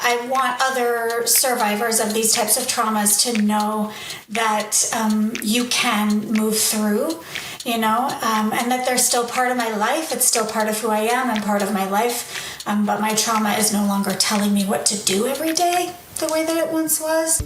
I want other survivors of these types of traumas to know that you can move through, and that they're still part of my life. It's still part of who I am and part of my life. But my trauma is no longer telling me what to do every day the way that it once was.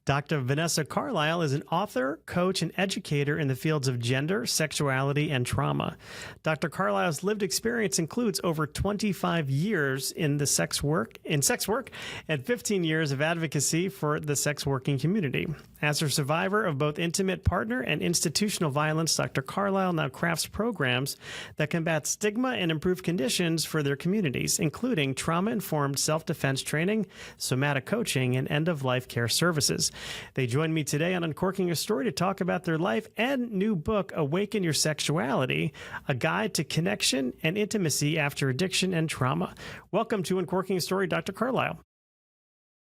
Dr. Vanessa Carlisle is an author, coach, and educator in the fields of gender, sexuality, and trauma. Dr. Carlisle's lived experience includes over 25 years in sex work, and 15 years of advocacy for the sex working community. As a survivor of both intimate partner and institutional violence, Dr. Carlisle now crafts programs that combat stigma and improve conditions for their communities, including trauma-informed self-defense training, somatic coaching, and end-of-life care services. They join me today on Uncorking a Story to talk about their life and new book, Awaken Your Sexuality, a guide to connection and intimacy after addiction and trauma. Welcome to Uncorking a Story, Dr. Carlisle.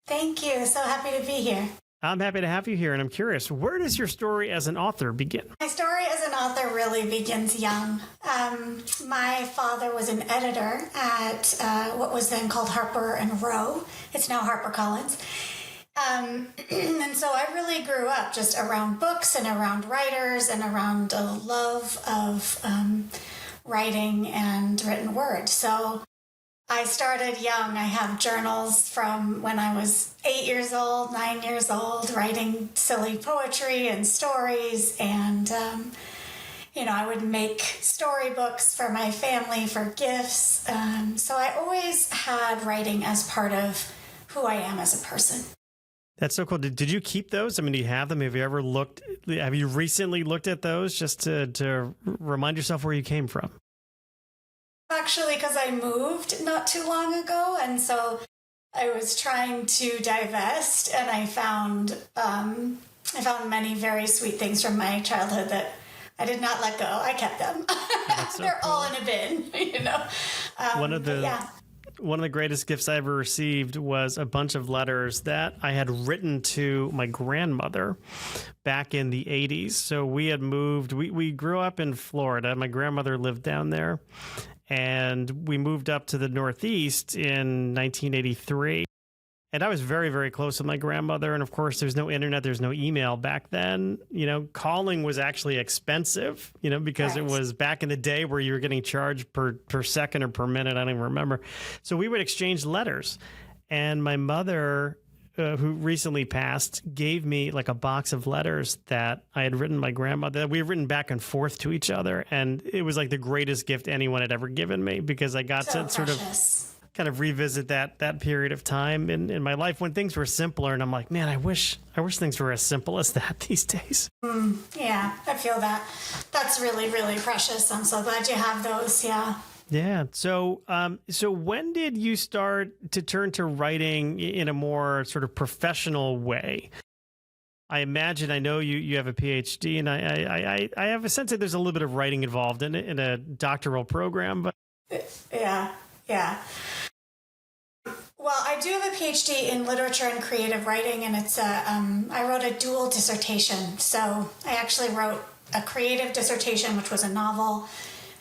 Thank you. So happy to be here. I'm happy to have you here, and I'm curious, where does your story as an author begin? My story as an author really begins young. My father was an editor at what was then called Harper & Row. It's now HarperCollins. And so I really grew up just around books and around writers and around a love of writing and written word. So I started young. I have journals from when I was 8 years old, 9 years old, writing silly poetry and stories. And, I would make storybooks for my family for gifts. So I always had writing as part of who I am as a person. That's so cool. Did you keep those? I mean, do you have them? Have you recently looked at those just to remind yourself where you came from? Actually, because I moved not too long ago, and so I was trying to divest, and I found many very sweet things from my childhood that I did not let go. I kept them. So they're cool. All in a bin, One of the greatest gifts I ever received was a bunch of letters that I had written to my grandmother back in the 80s. So we had moved. We grew up in Florida. My grandmother lived down there. And we moved up to the Northeast in 1983. And I was very, very close with my grandmother. And of course, there's no internet, there's no email back then. Calling was actually expensive, because It was back in the day where you were getting charged per second or per minute. I don't even remember. So we would exchange letters. And my mother, who recently passed, gave me like a box of letters that I had written my grandmother, that we had written back and forth to each other. And it was like the greatest gift anyone had ever given me, because I got to sort of kind of revisit that period of time in my life when things were simpler. And I'm like, man, I wish things were as simple as that these days. Yeah, I feel that. That's really, really precious. I'm so glad you have those. Yeah. Yeah. So when did you start to turn to writing in a more sort of professional way? I know you have a PhD, and I have a sense that there's a little bit of writing involved in it in a doctoral program, but yeah. Well, I do have a PhD in literature and creative writing, and it's I wrote a dual dissertation. So I actually wrote a creative dissertation, which was a novel,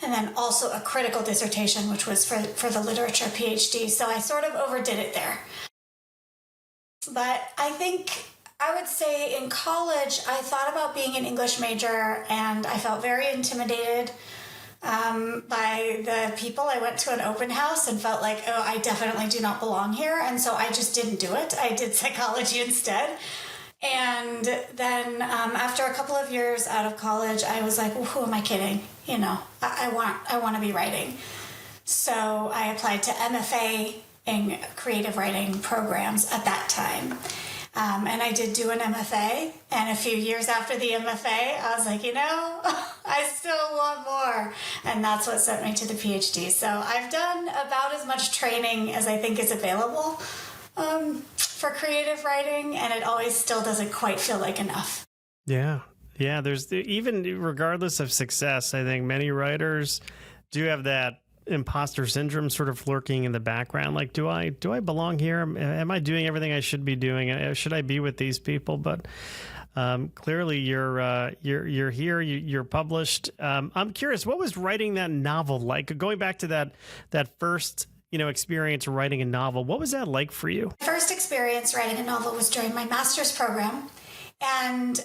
and then also a critical dissertation, which was for the literature PhD. So I sort of overdid it there. But I think I would say in college, I thought about being an English major, and I felt very intimidated by the people. I went to an open house and felt like, oh, I definitely do not belong here. And so I just didn't do it. I did psychology instead. And then after a couple of years out of college, I was like, well, who am I kidding? I want to be writing. So I applied to MFA in creative writing programs at that time. And I did do an MFA. And a few years after the MFA, I was like, I still want more. And that's what sent me to the PhD. So I've done about as much training as I think is available for creative writing, and it always still doesn't quite feel like enough. Yeah. There's even regardless of success, I think many writers do have that imposter syndrome sort of lurking in the background. Like, do I belong here? Am I doing everything I should be doing? Should I be with these people? But Clearly, you're here. You're published. I'm curious, what was writing that novel like? Going back to that first experience writing a novel, what was that like for you? First experience writing a novel was during my master's program, and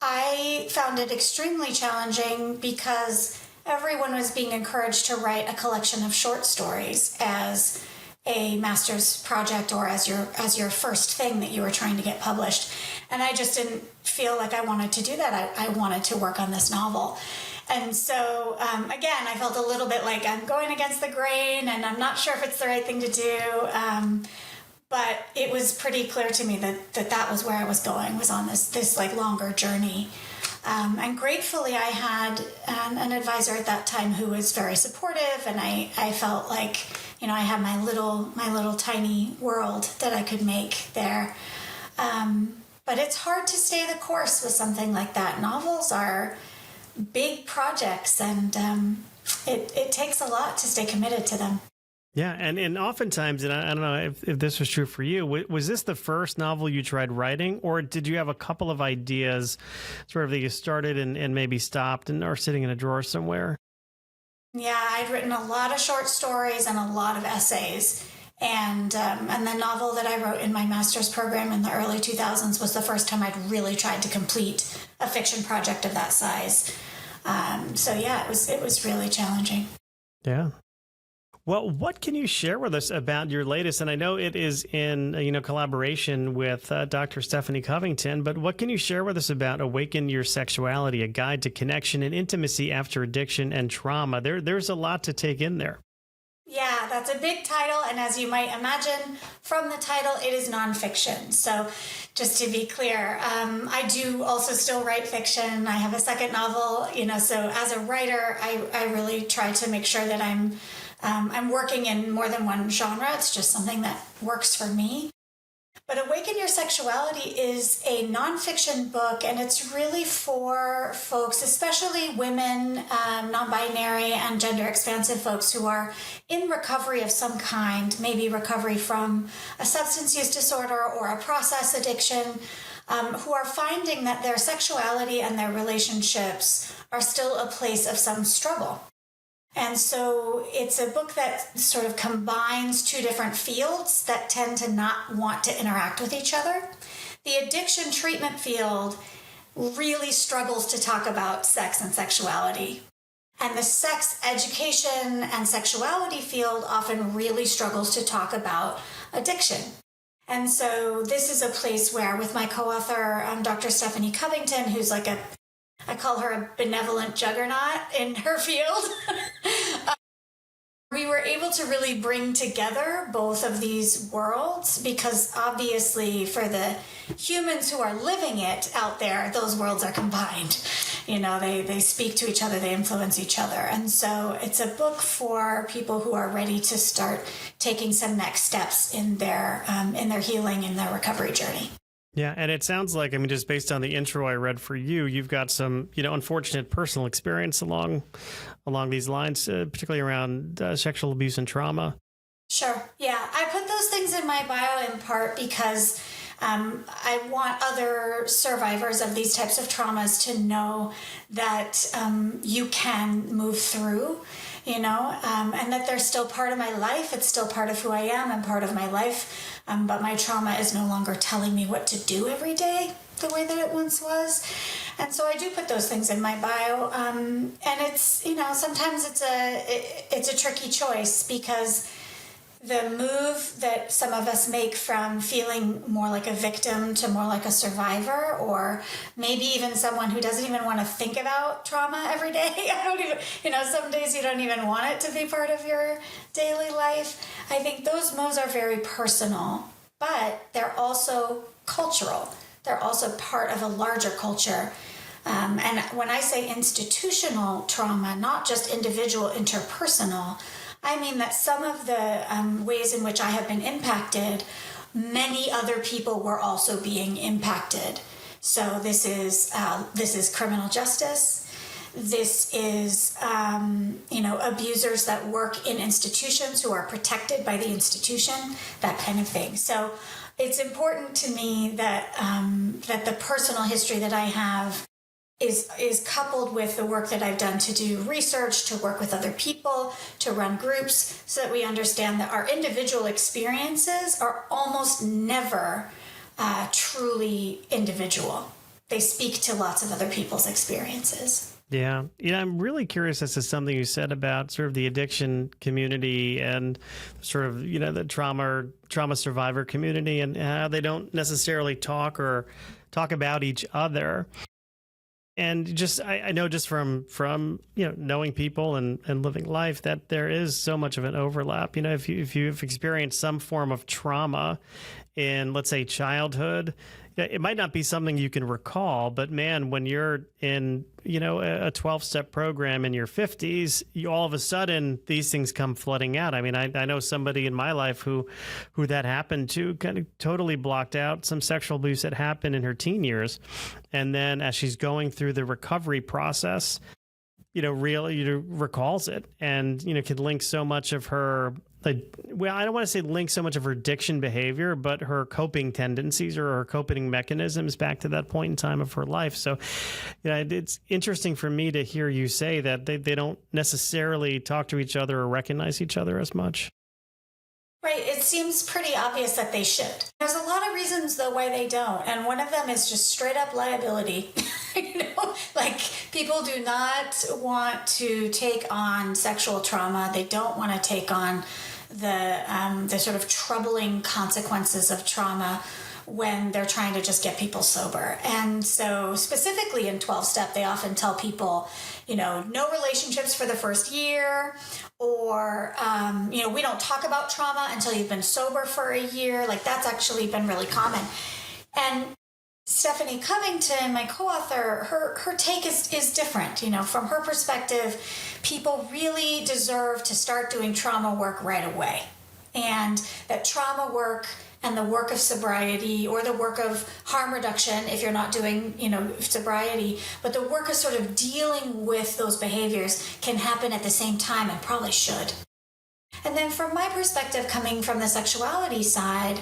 I found it extremely challenging because everyone was being encouraged to write a collection of short stories as a master's project or as your first thing that you were trying to get published. And I just didn't feel like I wanted to do that. I wanted to work on this novel. And so, again, I felt a little bit like I'm going against the grain and I'm not sure if it's the right thing to do. But it was pretty clear to me that was where I was going, was on this like longer journey. And gratefully, I had an advisor at that time who was very supportive, and I felt like, I had my little tiny world that I could make there. But it's hard to stay the course with something like that. Novels are big projects, and it takes a lot to stay committed to them. Yeah, and oftentimes, and I don't know if this was true for you, was this the first novel you tried writing, or did you have a couple of ideas sort of that you started and maybe stopped and are sitting in a drawer somewhere? Yeah, I'd written a lot of short stories and a lot of essays. And the novel that I wrote in my master's program in the early 2000s was the first time I'd really tried to complete a fiction project of that size. So yeah, it was really challenging. Yeah. Well, what can you share with us about your latest? And I know it is in collaboration with Dr. Stephanie Covington, but what can you share with us about Awaken Your Sexuality, a guide to connection and intimacy after addiction and trauma? There's a lot to take in there. Yeah, that's a big title, and as you might imagine from the title, it is nonfiction. So just to be clear, I do also still write fiction. I have a second novel, so as a writer, I really try to make sure that I'm working in more than one genre. It's just something that works for me. But Awaken Your Sexuality is a nonfiction book, and it's really for folks, especially women, non-binary, and gender-expansive folks who are in recovery of some kind, maybe recovery from a substance use disorder or a process addiction, who are finding that their sexuality and their relationships are still a place of some struggle. And so it's a book that sort of combines two different fields that tend to not want to interact with each other. The addiction treatment field really struggles to talk about sex and sexuality. And the sex education and sexuality field often really struggles to talk about addiction. And so this is a place where, with my co-author, Dr. Stephanie Covington, who's like I call her a benevolent juggernaut in her field. We were able to really bring together both of these worlds because obviously for the humans who are living it out there, those worlds are combined. They speak to each other, they influence each other. And so it's a book for people who are ready to start taking some next steps in their healing, in their recovery journey. Yeah, and it sounds like, just based on the intro I read for you, you've got some, unfortunate personal experience along these lines, particularly around sexual abuse and trauma. Sure. Yeah, I put those things in my bio in part because I want other survivors of these types of traumas to know that you can move through, and that they're still part of my life. It's still part of who I am and part of my life. But my trauma is no longer telling me what to do every day the way that it once was. And so I do put those things in my bio. And it's, sometimes it's a tricky choice because the move that some of us make from feeling more like a victim to more like a survivor, or maybe even someone who doesn't even want to think about trauma every day. Some days you don't even want it to be part of your daily life. I think those moves are very personal, but they're also cultural. They're also part of a larger culture. And when I say institutional trauma, not just individual, interpersonal, I mean that some of the ways in which I have been impacted, many other people were also being impacted. So this is criminal justice. This is, abusers that work in institutions who are protected by the institution, that kind of thing. So it's important to me that that the personal history that I have is coupled with the work that I've done to do research, to work with other people, to run groups, so that we understand that our individual experiences are almost never truly individual. They speak to lots of other people's experiences. Yeah. I'm really curious as to something you said about sort of the addiction community and sort of, the trauma survivor community, and how they don't necessarily talk about each other. And just, I know just from knowing people and living life, that there is so much of an overlap. If you've experienced some form of trauma in, let's say, childhood, it might not be something you can recall, but man, when you're in, a 12-step program in your 50s, all of a sudden these things come flooding out. I mean, I know somebody in my life who that happened to, kind of totally blocked out some sexual abuse that happened in her teen years. And then as she's going through the recovery process, really recalls it, and, can link so much of her, I don't want to say link so much of her addiction behavior, but her coping tendencies or her coping mechanisms back to that point in time of her life. So, it's interesting for me to hear you say that they don't necessarily talk to each other or recognize each other as much. Right. It seems pretty obvious that they should. There's a lot of reasons, though, why they don't. And one of them is just straight up liability. Like, people do not want to take on sexual trauma. They don't want to take on the sort of troubling consequences of trauma when they're trying to just get people sober. And so specifically in 12-step, they often tell people, no relationships for the first year, or, we don't talk about trauma until you've been sober for a year. Like, that's actually been really common. And Stephanie Covington, my co-author, her take is different. From her perspective, people really deserve to start doing trauma work right away. And that trauma work and the work of sobriety, or the work of harm reduction if you're not doing, sobriety, but the work of sort of dealing with those behaviors can happen at the same time, and probably should. And then from my perspective, coming from the sexuality side,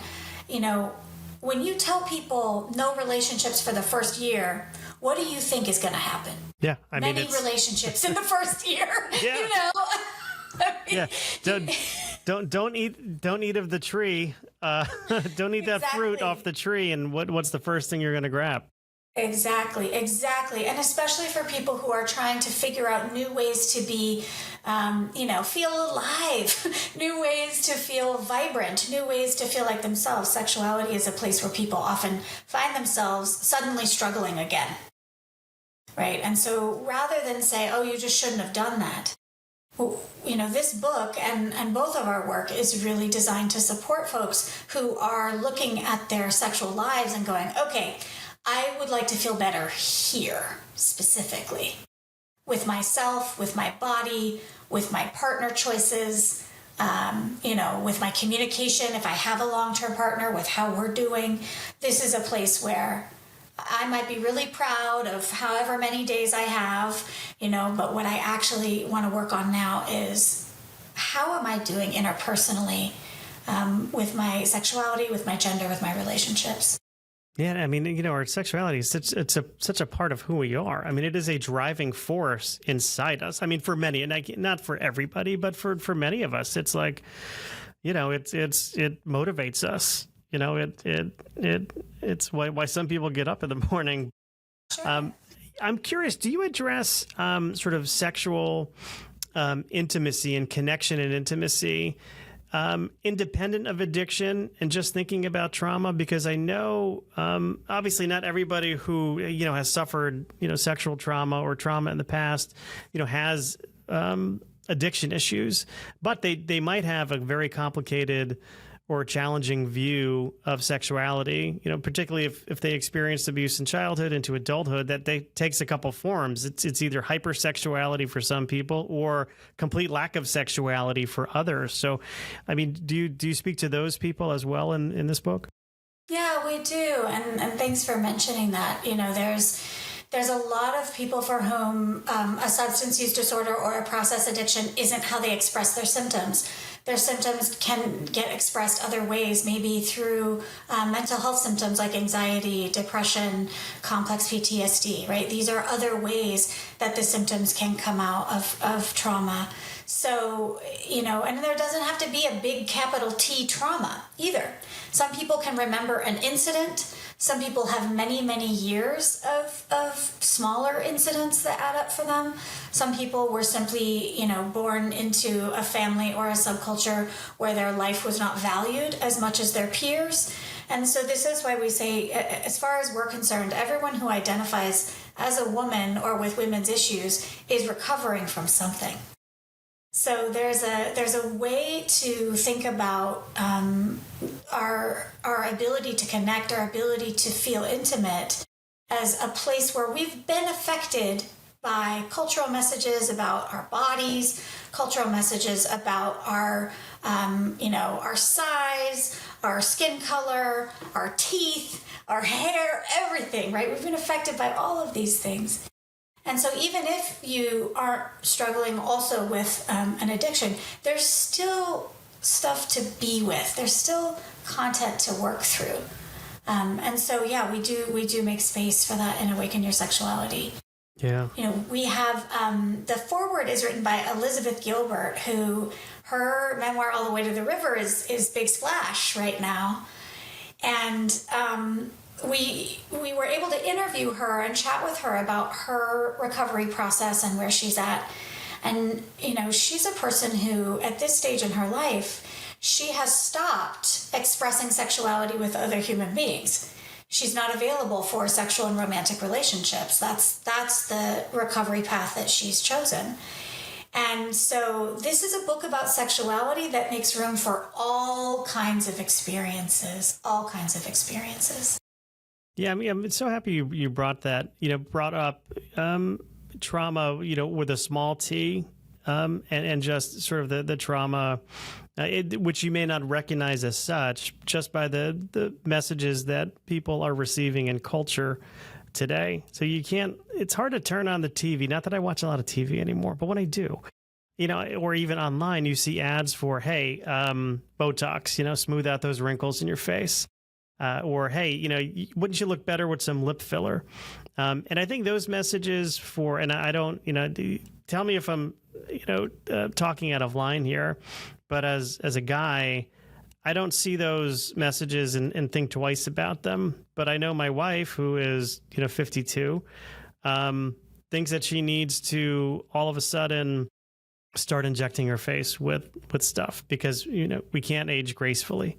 when you tell people no relationships for the first year, what do you think is going to happen? Yeah, many relationships in the first year. Yeah. Yeah. Don't eat of the tree. Don't eat that fruit off the tree. And what's the first thing you're going to grab? Exactly. And especially for people who are trying to figure out new ways to be, feel alive, new ways to feel vibrant, new ways to feel like themselves. Sexuality is a place where people often find themselves suddenly struggling again. Right. And so rather than say, oh, you just shouldn't have done that, this book and both of our work is really designed to support folks who are looking at their sexual lives and going, okay, I would like to feel better here specifically, with myself, with my body, with my partner choices, with my communication, if I have a long-term partner, with how we're doing. This is a place where I might be really proud of however many days I have, but what I actually want to work on now is, how am I doing interpersonally with my sexuality, with my gender, with my relationships? Yeah, I mean, our sexuality is such a part of who we are. I mean, it is a driving force inside us. I mean, for many, and not for everybody, but for many of us, it's like, it motivates us. It's why some people get up in the morning. Sure. I'm curious, do you address sort of sexual intimacy and connection and intimacy independent of addiction and just thinking about trauma? Because I know obviously not everybody who has suffered sexual trauma or trauma in the past has addiction issues, but they might have a very complicated or challenging view of sexuality, particularly if they experienced abuse in childhood into adulthood, that takes a couple forms. It's either hypersexuality for some people or complete lack of sexuality for others. So, I mean, do you speak to those people as well in this book? Yeah, we do. And thanks for mentioning that. There's a lot of people for whom a substance use disorder or a process addiction isn't how they express their symptoms. Their symptoms can get expressed other ways, maybe through mental health symptoms like anxiety, depression, complex PTSD, right? These are other ways that the symptoms can come out of trauma. So, and there doesn't have to be a big capital T trauma either. Some people can remember an incident. Some people have many, many years of smaller incidents that add up for them. Some people were simply, born into a family or a subculture where their life was not valued as much as their peers. And so this is why we say, as far as we're concerned, everyone who identifies as a woman or with women's issues is recovering from something. So there's a way to think about our ability to connect, our ability to feel intimate as a place where we've been affected by cultural messages about our bodies, cultural messages about our size, our skin color, our teeth, our hair, everything, right? We've been affected by all of these things. And so even if you aren't struggling also with an addiction, there's still stuff to be with. There's still content to work through. And so, yeah, we do make space for that in Awaken Your Sexuality. Yeah. We have, the foreword is written by Elizabeth Gilbert, who her memoir, All the Way to the River, is big splash right now. And we were able to interview her and chat with her about her recovery process and where she's at. And, she's a person who, at this stage in her life, she has stopped expressing sexuality with other human beings. She's not available for sexual and romantic relationships. That's the recovery path that she's chosen. And so this is a book about sexuality that makes room for all kinds of experiences. Yeah, I mean, I'm so happy you brought that, brought up trauma, with a small t, and just sort of the trauma, which you may not recognize as such, just by the messages that people are receiving in culture today. So it's hard to turn on the TV. Not that I watch a lot of TV anymore, but when I do, or even online, you see ads for, hey, Botox, smooth out those wrinkles in your face. Or, hey, wouldn't you look better with some lip filler? And I think those messages and I don't, tell me if I'm, talking out of line here, but as a guy, I don't see those messages and think twice about them. But I know my wife, who is, 52, thinks that she needs to all of a sudden start injecting her face with stuff because, we can't age gracefully.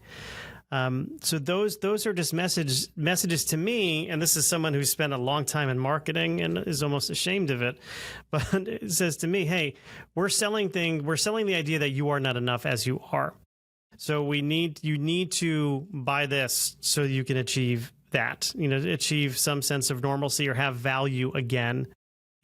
So those are just messages to me, and this is someone who's spent a long time in marketing and is almost ashamed of it, but it says to me, hey, we're selling the idea that you are not enough as you are. So you need to buy this so you can achieve that, achieve some sense of normalcy or have value again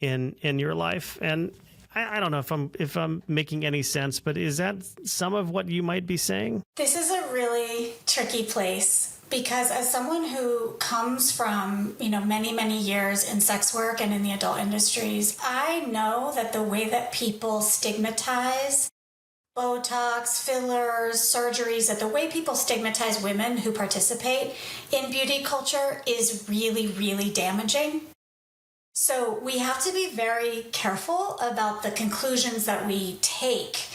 in your life. And I don't know if I'm making any sense, but is that some of what you might be saying? This is a really tricky place because as someone who comes from, many, many years in sex work and in the adult industries, I know that the way that people stigmatize Botox, fillers, surgeries, that the way people stigmatize women who participate in beauty culture is really, really damaging. So we have to be very careful about the conclusions that we take.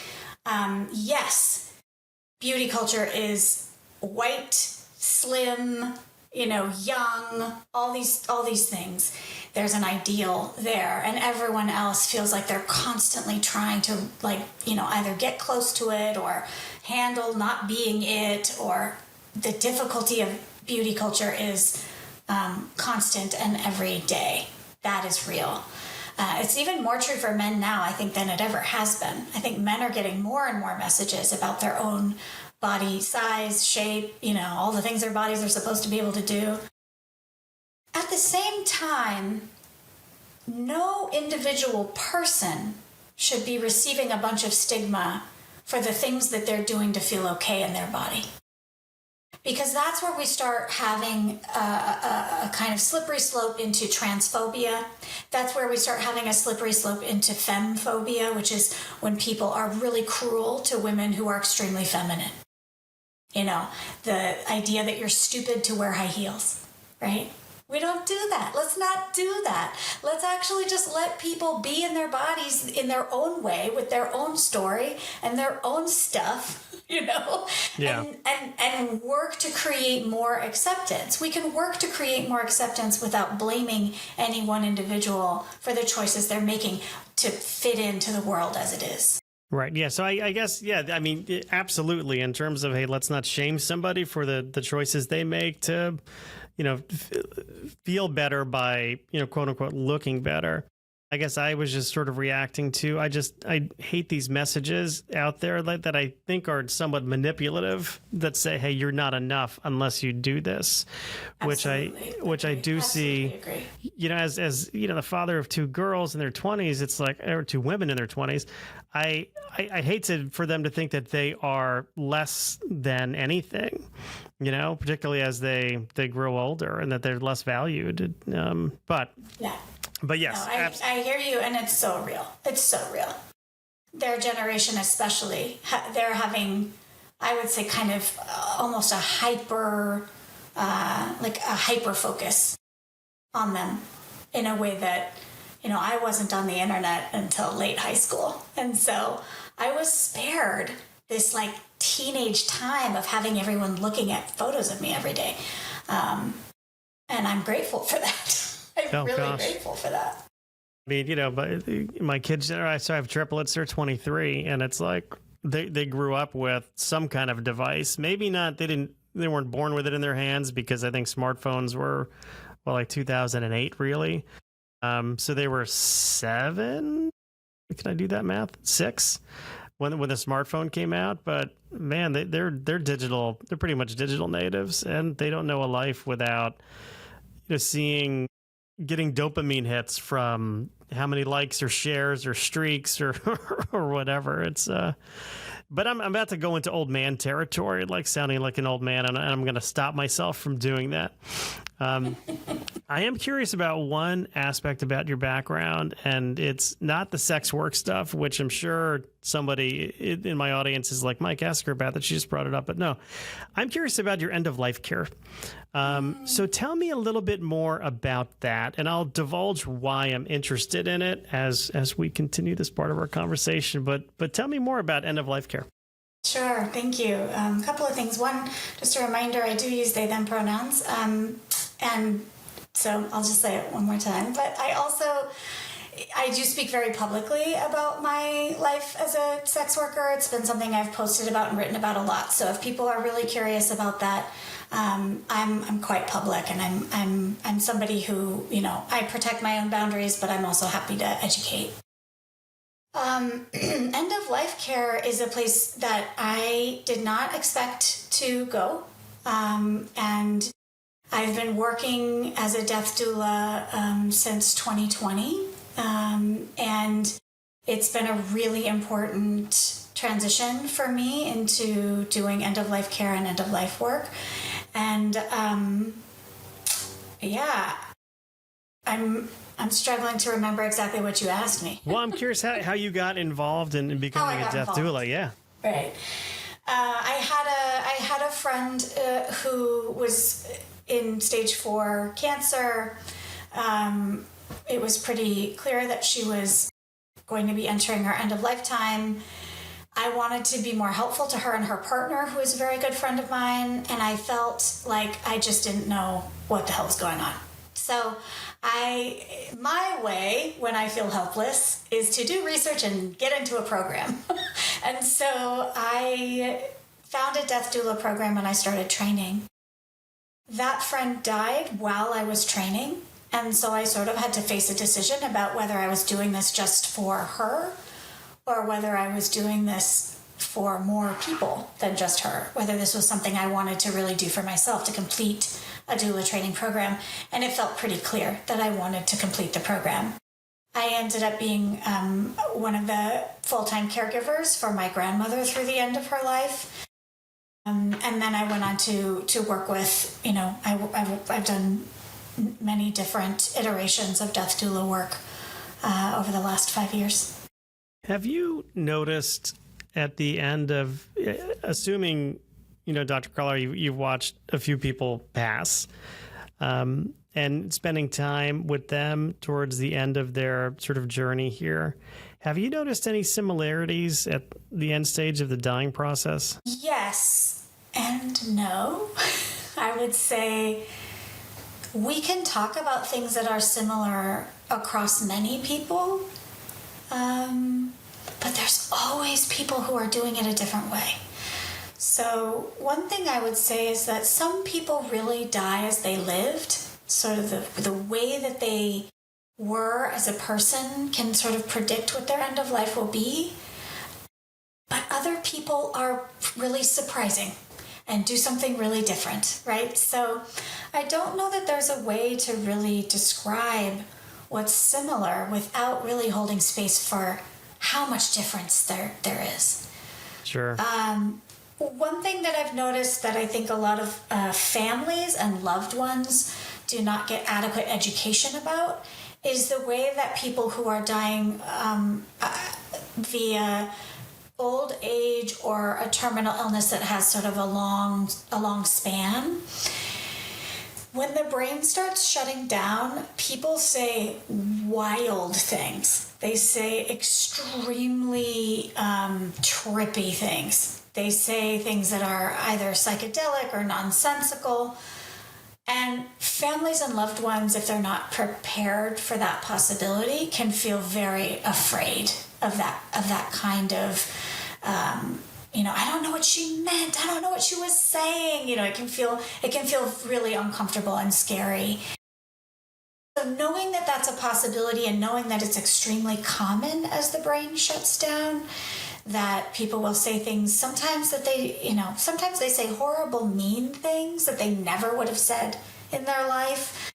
Yes, beauty culture is white, slim, young, all these things. There's an ideal there, and everyone else feels like they're constantly trying to, either get close to it or handle not being it, or the difficulty of beauty culture is constant and every day. That is real. It's even more true for men now, I think, than it ever has been. I think men are getting more and more messages about their own body size, shape, all the things their bodies are supposed to be able to do. At the same time, no individual person should be receiving a bunch of stigma for the things that they're doing to feel okay in their body. Because that's where we start having a kind of slippery slope into transphobia. That's where we start having a slippery slope into femphobia, which is when people are really cruel to women who are extremely feminine. You know, the idea that you're stupid to wear high heels, right? We don't do that. Let's not do that. Let's actually just let people be in their bodies in their own way with their own story and their own stuff, you know, Yeah. and work to create more acceptance. We can work to create more acceptance without blaming any one individual for the choices they're making to fit into the world as it is. Right. Yeah. So I guess, yeah, I mean, absolutely. In terms of, hey, let's not shame somebody for the choices they make to, you know, feel better by, you know, quote unquote, looking better. I guess I was just sort of reacting to, I hate these messages out there that I think are somewhat manipulative that say, hey, you're not enough unless you do this, which I do see, agree. you know, as, you know, the father of two girls in their 20s, it's like, or two women in their 20s. I hate for them to think that they are less than anything, you know, particularly as they grow older and that they're less valued. But yes, no, I hear you, and it's so real. It's so real. Their generation, especially, they're having, I would say, kind of almost a hyper focus on them in a way that, you know, I wasn't on the internet until late high school, and so I was spared this like teenage time of having everyone looking at photos of me every day, and I'm grateful for that. I'm grateful for that. I mean, you know, but my kids, so I have triplets, they're 23, and it's like they grew up with some kind of device. Maybe not, they weren't born with it in their hands, because I think smartphones were, well, like 2008, really. So they were 7. Can I do that math? 6 when the smartphone came out. But man, they're digital. They're pretty much digital natives, and they don't know a life without, you know, getting dopamine hits from how many likes or shares or streaks or or whatever. It's but I'm about to go into old man territory, like sounding like an old man, and I'm going to stop myself from doing that. I am curious about one aspect about your background, and it's not the sex work stuff, which I'm sure somebody in my audience is like, Mike, ask her about that. She just brought it up. But no, I'm curious about your end-of-life care. So tell me a little bit more about that, and I'll divulge why I'm interested in it as we continue this part of our conversation. But tell me more about end-of-life care. Sure, thank you. A couple of things. One, just a reminder, I do use they, them pronouns. And so I'll just say it one more time. But I do speak very publicly about my life as a sex worker. It's been something I've posted about and written about a lot. So if people are really curious about that, I'm quite public, and I'm somebody who, you know, I protect my own boundaries, but I'm also happy to educate. End of life care is a place that I did not expect to go, and I've been working as a death doula since 2020, and it's been a really important transition for me into doing end-of-life care and end-of-life work. And I'm struggling to remember exactly what you asked me. Well, I'm curious how you got involved in becoming a death doula. Yeah. Right. I had a friend who was in stage 4 cancer. It was pretty clear that she was going to be entering her end of lifetime. I wanted to be more helpful to her and her partner, who is a very good friend of mine, and I felt like I just didn't know what the hell was going on. So my way when I feel helpless is to do research and get into a program. And so I found a death doula program and I started training. That friend died while I was training, and so I sort of had to face a decision about whether I was doing this just for her or whether I was doing this for more people than just her, whether this was something I wanted to really do for myself to complete a doula training program. And it felt pretty clear that I wanted to complete the program. I ended up being one of the full-time caregivers for my grandmother through the end of her life. And then I went on to work with, I've done many different iterations of death doula work over the last 5 years. Have you noticed at the end of, assuming, Dr. Carlisle, you've watched a few people pass, and spending time with them towards the end of their sort of journey here, have you noticed any similarities at the end stage of the dying process? Yes and no. I would say we can talk about things that are similar across many people, but there's always people who are doing it a different way. So one thing I would say is that some people really die as they lived. Sort of the way that they were as a person can sort of predict what their end of life will be. But other people are really surprising and do something really different, right? So I don't know that there's a way to really describe what's similar without really holding space for how much difference there is. Sure. One thing that I've noticed that I think a lot of families and loved ones do not get adequate education about is the way that people who are dying via old age or a terminal illness that has sort of a long span, when the brain starts shutting down, people say wild things. They say extremely trippy things. They say things that are either psychedelic or nonsensical. And families and loved ones, if they're not prepared for that possibility, can feel very afraid of that kind of, I don't know what she meant. I don't know what she was saying. It can feel really uncomfortable and scary. So knowing that that's a possibility and knowing that it's extremely common as the brain shuts down, that people will say things sometimes that sometimes they say horrible, mean things that they never would have said in their life.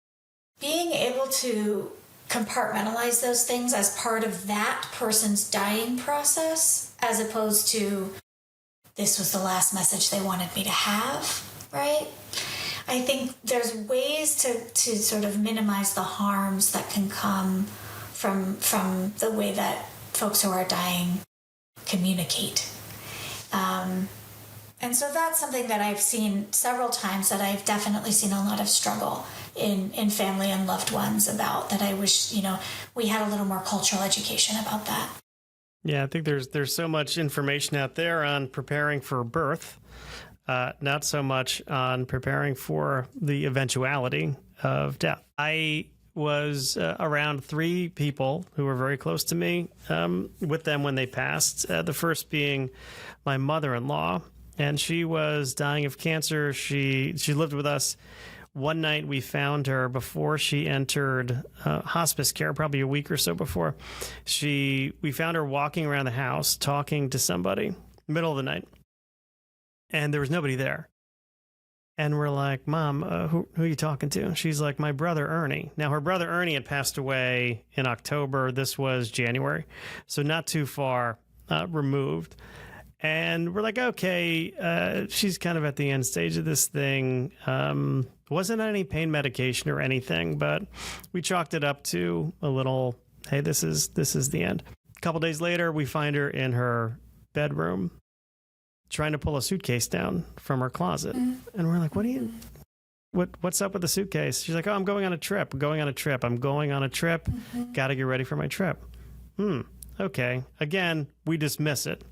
Being able to compartmentalize those things as part of that person's dying process, as opposed to this was the last message they wanted me to have, right? I think there's ways to sort of minimize the harms that can come from the way that folks who are dying communicate. And so that's something that I've seen several times, that I've definitely seen a lot of struggle in family and loved ones about, that I wish, we had a little more cultural education about that. Yeah, I think there's so much information out there on preparing for birth, not so much on preparing for the eventuality of death. I was around 3 people who were very close to me, with them when they passed. The first being my mother-in-law, and she was dying of cancer. She lived with us. One night we found her before she entered hospice care, probably a week or so before. We found her walking around the house talking to somebody, middle of the night, and there was nobody there. And we're like, Mom, who are you talking to? She's like, my brother Ernie. Now, her brother Ernie had passed away in October. This was January, so not too far removed. And we're like, okay, she's kind of at the end stage of this thing. Wasn't any pain medication or anything, but we chalked it up to a little, hey, this is the end. A couple days later, we find her in her bedroom trying to pull a suitcase down from her closet. And we're like, what's up with the suitcase? She's like, oh, I'm going on a trip. I'm going on a trip. Got to get ready for my trip. Okay. Again, we dismiss it.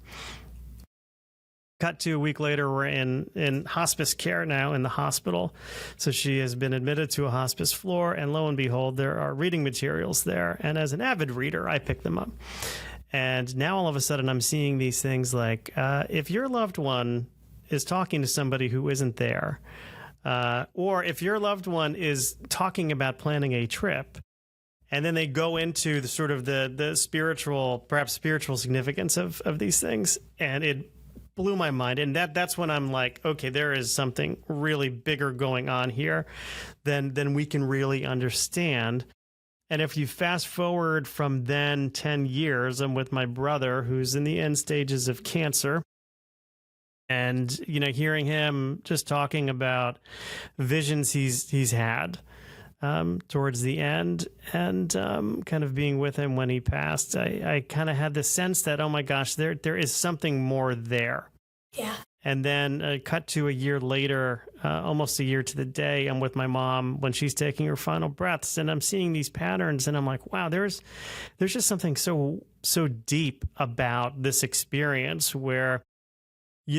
Cut to a week later, we're in hospice care now in the hospital. So she has been admitted to a hospice floor, and lo and behold, there are reading materials there. And as an avid reader, I picked them up. And now all of a sudden I'm seeing these things like, if your loved one is talking to somebody who isn't there, or if your loved one is talking about planning a trip, and then they go into the sort of the spiritual significance of these things, and it blew my mind. And that's when I'm like, okay, there is something really bigger going on here than we can really understand. And if you fast forward from then 10 years, I'm with my brother who's in the end stages of cancer. And, hearing him just talking about visions he's had towards the end, and kind of being with him when he passed, I kind of had the sense that, oh my gosh, there is something more there. Yeah. And then cut to a year later, almost a year to the day, I'm with my mom when she's taking her final breaths, and I'm seeing these patterns, and I'm like, wow, there's just something so deep about this experience where,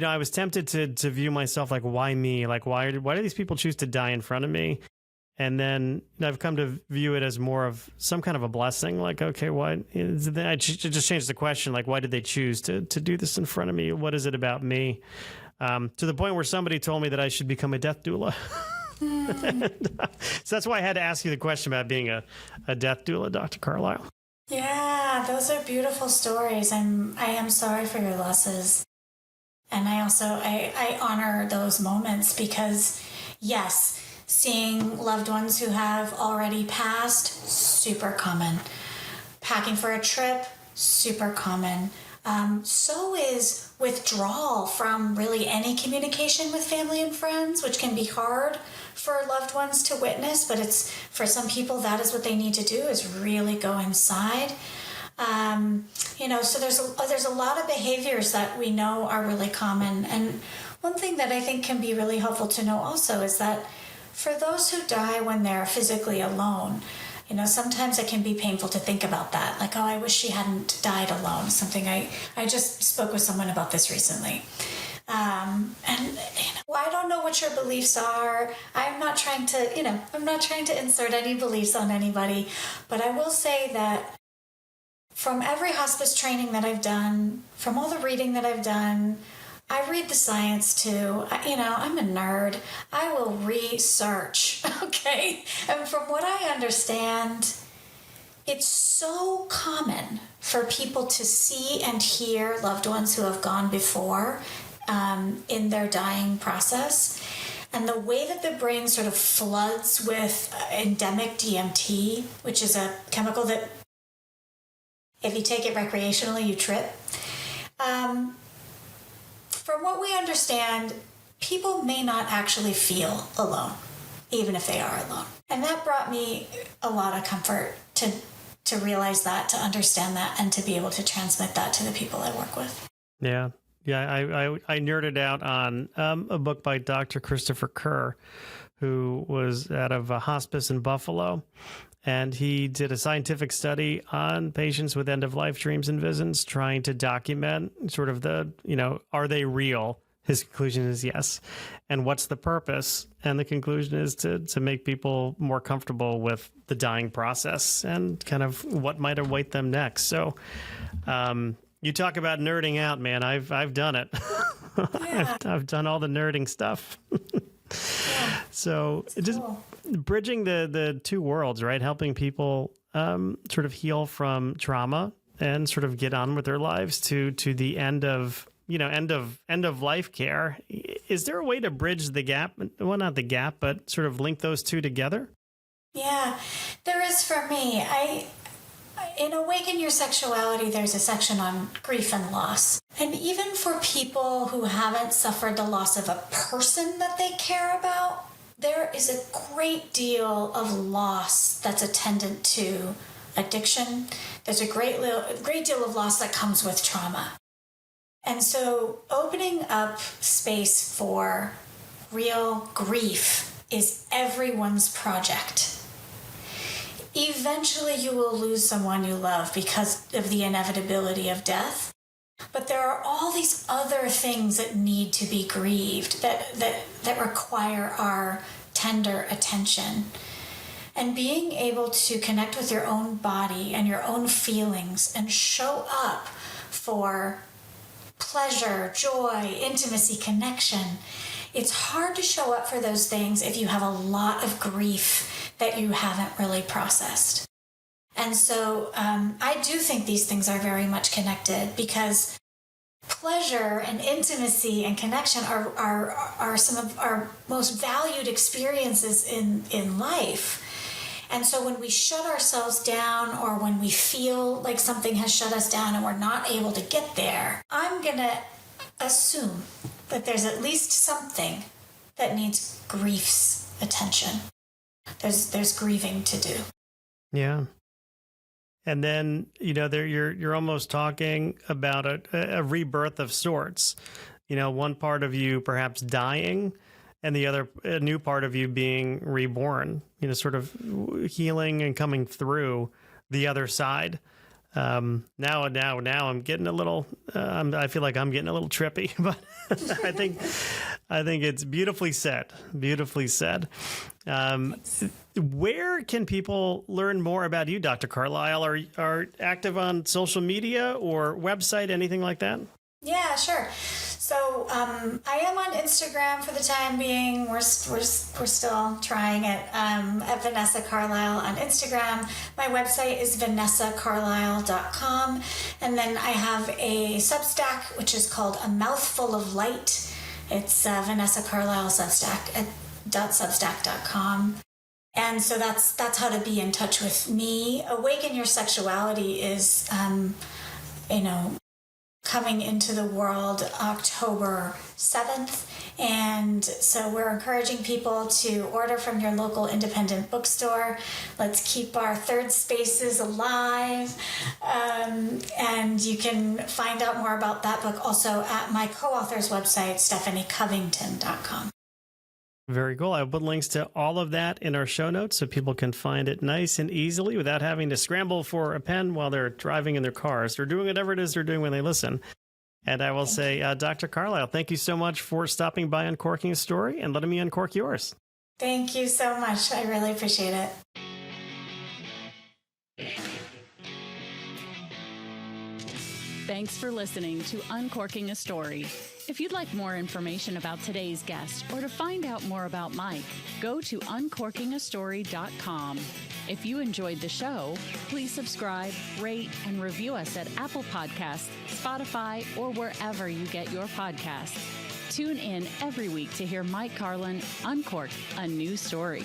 I was tempted to view myself like, why me? Like, why do these people choose to die in front of me? And then I've come to view it as more of some kind of a blessing. Like, okay, I just changed the question. Like, why did they choose to do this in front of me? What is it about me? To the point where somebody told me that I should become a death doula. So that's why I had to ask you the question about being a death doula, Dr. Carlisle. Yeah, those are beautiful stories. I am sorry for your losses. And I honor those moments because, yes, seeing loved ones who have already passed, super common. Packing for a trip, super common. So is withdrawal from really any communication with family and friends, which can be hard for loved ones to witness, but it's, for some people, that is what they need to do, is really go inside. So there's a lot of behaviors that we know are really common. And one thing that I think can be really helpful to know also is that for those who die when they're physically alone, sometimes it can be painful to think about that. Like, oh, I wish she hadn't died alone. Something I just spoke with someone about this recently. I don't know what your beliefs are. I'm not trying to insert any beliefs on anybody, but I will say that from every hospice training that I've done, from all the reading that I've done, I read the science too. I'm a nerd. I will research, okay? And from what I understand, it's so common for people to see and hear loved ones who have gone before in their dying process. And the way that the brain sort of floods with endemic DMT, which is a chemical that if you take it recreationally, you trip. From what we understand, people may not actually feel alone, even if they are alone. And that brought me a lot of comfort to realize that, to understand that, and to be able to transmit that to the people I work with. Yeah. I nerded out on a book by Dr. Christopher Kerr, who was out of a hospice in Buffalo. And he did a scientific study on patients with end-of-life dreams and visions, trying to document sort of are they real? His conclusion is yes. And what's the purpose? And the conclusion is to make people more comfortable with the dying process and kind of what might await them next. So you talk about nerding out, man. I've done it. Yeah. I've done all the nerding stuff. Yeah. So That's just cool. bridging the two worlds, right? Helping people sort of heal from trauma and sort of get on with their lives to the end of life care. Is there a way to bridge the gap? Well, not the gap, but sort of link those two together? Yeah, there is for me. In Awaken Your Sexuality, there's a section on grief and loss. And even for people who haven't suffered the loss of a person that they care about, there is a great deal of loss that's attendant to addiction. There's a great deal of loss that comes with trauma. And so opening up space for real grief is everyone's project. Eventually you will lose someone you love because of the inevitability of death. But there are all these other things that need to be grieved, that require our tender attention. And being able to connect with your own body and your own feelings and show up for pleasure, joy, intimacy, connection. It's hard to show up for those things if you have a lot of grief that you haven't really processed. And so I do think these things are very much connected, because pleasure and intimacy and connection are some of our most valued experiences in life. And so when we shut ourselves down, or when we feel like something has shut us down and we're not able to get there, I'm going to assume that there's at least something that needs grief's attention. There's grieving to do. Yeah. And then, you're almost talking about a rebirth of sorts. One part of you perhaps dying and the other, a new part of you being reborn, sort of healing and coming through the other side. Now I'm getting a little, I feel like I'm getting a little trippy, but I think it's beautifully said. Where can people learn more about you, Dr. Carlisle? Are active on social media or website, anything like that? Yeah, sure. So I am on Instagram for the time being. We're still trying it. At Vanessa Carlisle on Instagram. My website is vanessacarlisle.com. And then I have a Substack, which is called A Mouthful of Light. It's Vanessa Carlisle Substack.substack.com. And so that's how to be in touch with me. Awaken Your Sexuality is, coming into the world October 7th. And so we're encouraging people to order from your local independent bookstore. Let's keep our third spaces alive. And you can find out more about that book also at my co-author's website, stephaniecovington.com. Very cool. I'll put links to all of that in our show notes so people can find it nice and easily without having to scramble for a pen while they're driving in their cars or doing whatever it is they're doing when they listen. And I will say, Dr. Carlisle, thank you so much for stopping by Uncorking a Story and letting me uncork yours. Thank you so much. I really appreciate it. Thanks for listening to Uncorking a Story. If you'd like more information about today's guest or to find out more about Mike, go to uncorkingastory.com. If you enjoyed the show, please subscribe, rate, and review us at Apple Podcasts, Spotify, or wherever you get your podcasts. Tune in every week to hear Mike Carlin uncork a new story.